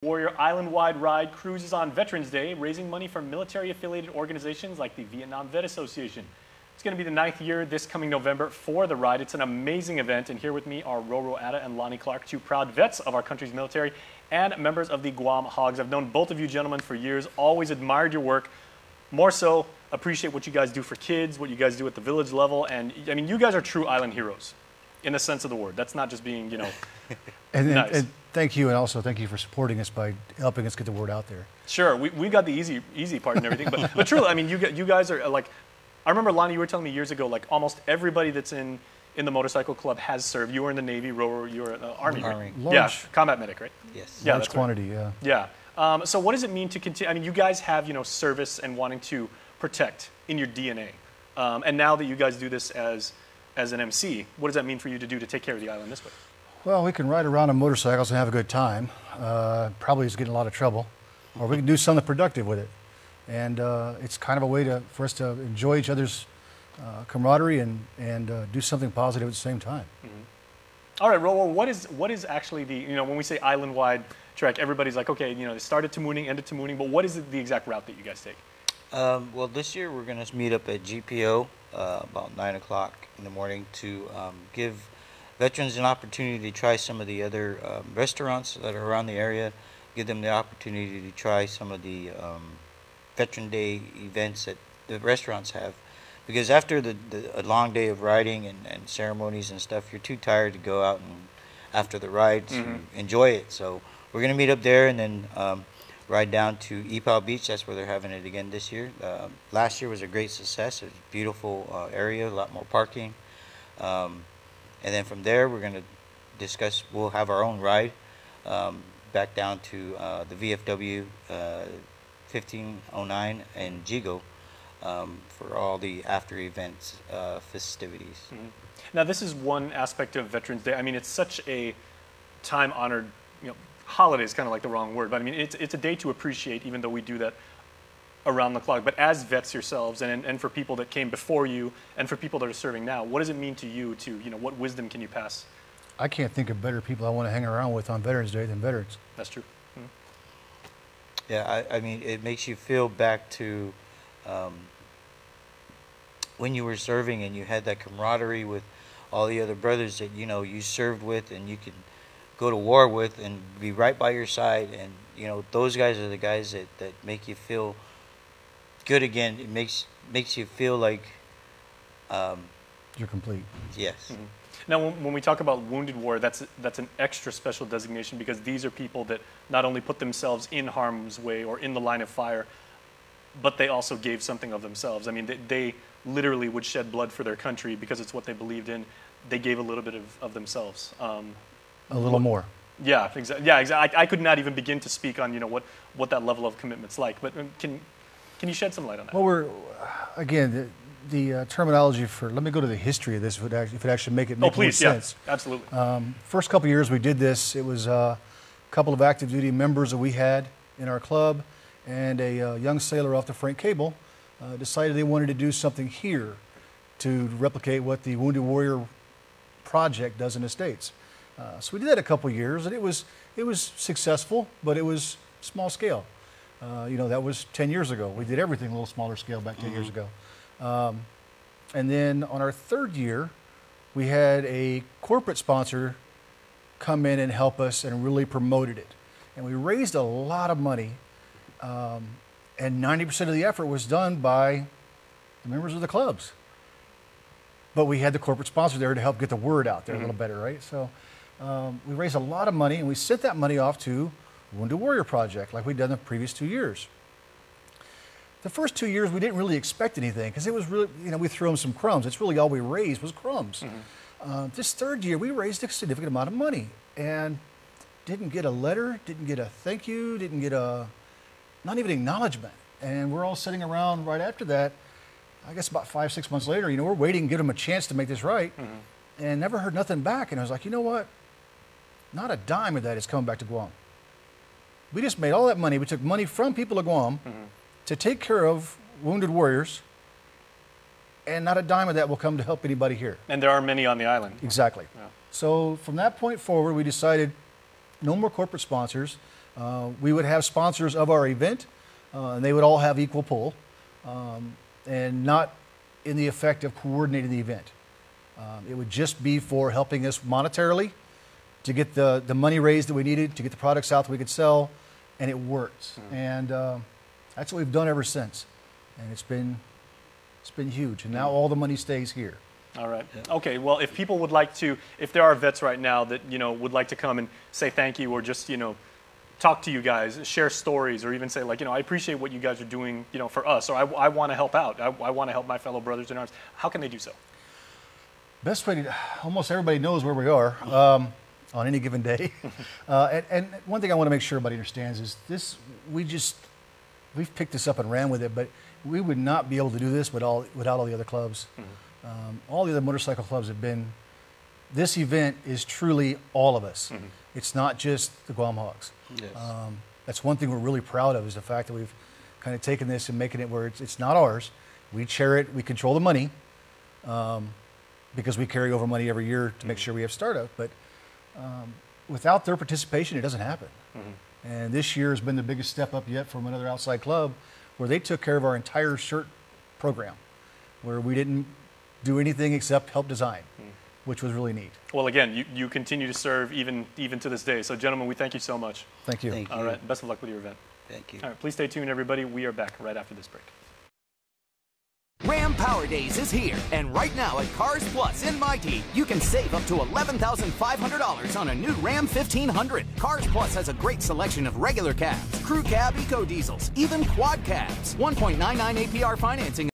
Warrior Islandwide Ride cruises on Veterans Day, raising money for military-affiliated organizations like the Vietnam Vet Association. It's going to be the 9th year this coming November for the ride. It's an amazing event, and here with me are Roro Atta and Lonnie Clark, two proud vets of our country's military and members of the Guam Hogs. I've known both of you gentlemen for years, always admired your work. More so, appreciate what you guys do for kids, what you guys do at the village level, and I mean, you guys are true island heroes, in the sense of the word. That's not just being, you know, nice. And thank you, and also thank you for supporting us by helping us get the word out there. Sure, we got the easy part and everything, but truly, I mean, you guys are like, I remember, Lonnie, you were telling me years ago, like almost everybody that's in the motorcycle club has served. You were in the Navy, Roro, you were in the Army, right? Yeah, combat medic, right? Yes. Yeah, large quantity, right. Yeah. So what does it mean to continue? I mean, you guys have, you know, service and wanting to protect in your DNA. And now that you guys do this as an MC, what does that mean for you to do to take care of the island this way? Well, we can ride around on motorcycles and have a good time. Probably just get in a lot of trouble. Or we can do something productive with it. And it's kind of a way for us to enjoy each other's camaraderie and do something positive at the same time. Mm-hmm. All right, Roro, what is actually the, you know, when we say island-wide trek, everybody's like, okay, you know, they started to Mooning, ended to Mooning, but what is the exact route that you guys take? Well, this year we're going to meet up at GPO about 9 o'clock in the morning to give veterans an opportunity to try some of the other restaurants that are around the area, give them the opportunity to try some of the Veteran Day events that the restaurants have. Because after a long day of riding and ceremonies and stuff, you're too tired to go out and after the ride to enjoy it. So we're going to meet up there and then ride down to Ipao Beach. That's where they're having it again this year. Last year was a great success. It was a beautiful area, a lot more parking. And then from there, we're going to discuss, we'll have our own ride back down to the VFW 1509 and Jigo for all the after events festivities. Mm-hmm. Now, this is one aspect of Veterans Day. I mean, it's such a time-honored, you know, holiday is kind of like the wrong word, but I mean, it's a day to appreciate, even though we do that around the clock. But as vets yourselves, and for people that came before you, and for people that are serving now, what does it mean to you to, you know, what wisdom can you pass? I can't think of better people I want to hang around with on Veterans Day than veterans. That's true. Mm-hmm. Yeah, I mean, it makes you feel back to when you were serving and you had that camaraderie with all the other brothers that, you know, you served with and you could go to war with and be right by your side. And, you know, those guys are the guys that make you feel good again. It makes you feel like you're complete. Yes. Mm-hmm. Now, when we talk about Wounded Warrior, that's an extra special designation because these are people that not only put themselves in harm's way or in the line of fire, but they also gave something of themselves. I mean, they literally would shed blood for their country because it's what they believed in. They gave a little bit of themselves. A little more. Yeah, exactly. Yeah, exactly. I could not even begin to speak on, you know, what that level of commitment's like. But can you shed some light on that? Well, again, the terminology for, let me go to the history of this, if it actually make more sense. Yeah, absolutely. First couple of years we did this, it was a couple of active duty members that we had in our club, and a young sailor off the Frank Cable decided they wanted to do something here to replicate what the Wounded Warrior project does in the States. So we did that a couple of years, and it was successful, but it was small scale. You know, that was 10 years ago. We did everything a little smaller scale back 10 years ago. And then on our third year, we had a corporate sponsor come in and help us and really promoted it. And we raised a lot of money, and 90% of the effort was done by the members of the clubs. But we had the corporate sponsor there to help get the word out there a little better, right? So we raised a lot of money, and we sent that money off to Wounded Warrior Project like we'd done the previous 2 years. The first 2 years, we didn't really expect anything because it was really, you know, we threw them some crumbs. It's really all we raised was crumbs. This third year, we raised a significant amount of money and didn't get a letter, didn't get a thank you, didn't get not even acknowledgement. And we're all sitting around right after that, I guess about 5, 6 months later, you know, we're waiting to give them a chance to make this right, and never heard nothing back. And I was like, you know what? Not a dime of that is coming back to Guam. We just made all that money. We took money from people of Guam to take care of wounded warriors, and not a dime of that will come to help anybody here. And there are many on the island. Exactly. Yeah. So from that point forward, we decided no more corporate sponsors. We would have sponsors of our event, and they would all have equal pull, and not in the effect of coordinating the event. It would just be for helping us monetarily to get the money raised that we needed, to get the products out that we could sell, and it worked. And that's what we've done ever since. And it's been huge. And now all the money stays here. All right. Okay. Well, if people would like to, if there are vets right now that, you know, would like to come and say thank you, or just, you know, talk to you guys, share stories, or even say, like, you know, I appreciate what you guys are doing, you know, for us, or I want to help out. I want to help my fellow brothers in arms. How can they do so? Best way to, almost everybody knows where we are on any given day. And one thing I want to make sure everybody understands is this, we've picked this up and ran with it, but we would not be able to do this without all the other clubs. All the other motorcycle clubs have been, this event is truly all of us. It's not just the Guam Hogs. Yes. That's one thing we're really proud of, is the fact that we've kind of taken this and making it where it's not ours. We share it, we control the money, because we carry over money every year to make sure we have startup. But without their participation, it doesn't happen. And this year has been the biggest step up yet from another outside club, where they took care of our entire shirt program, where we didn't do anything except help design, which was really neat. Well, again, you continue to serve even to this day. So, gentlemen, we thank you so much. Thank you. Thank you. All right. Best of luck with your event. Thank you. All right. Please stay tuned, everybody. We are back right after this break. Ram Power Days is here, and right now at Cars Plus in Mighty, you can save up to $11,500 on a new Ram 1500. Cars Plus has a great selection of regular cabs, crew cab eco diesels, even quad cabs. 1.99 APR financing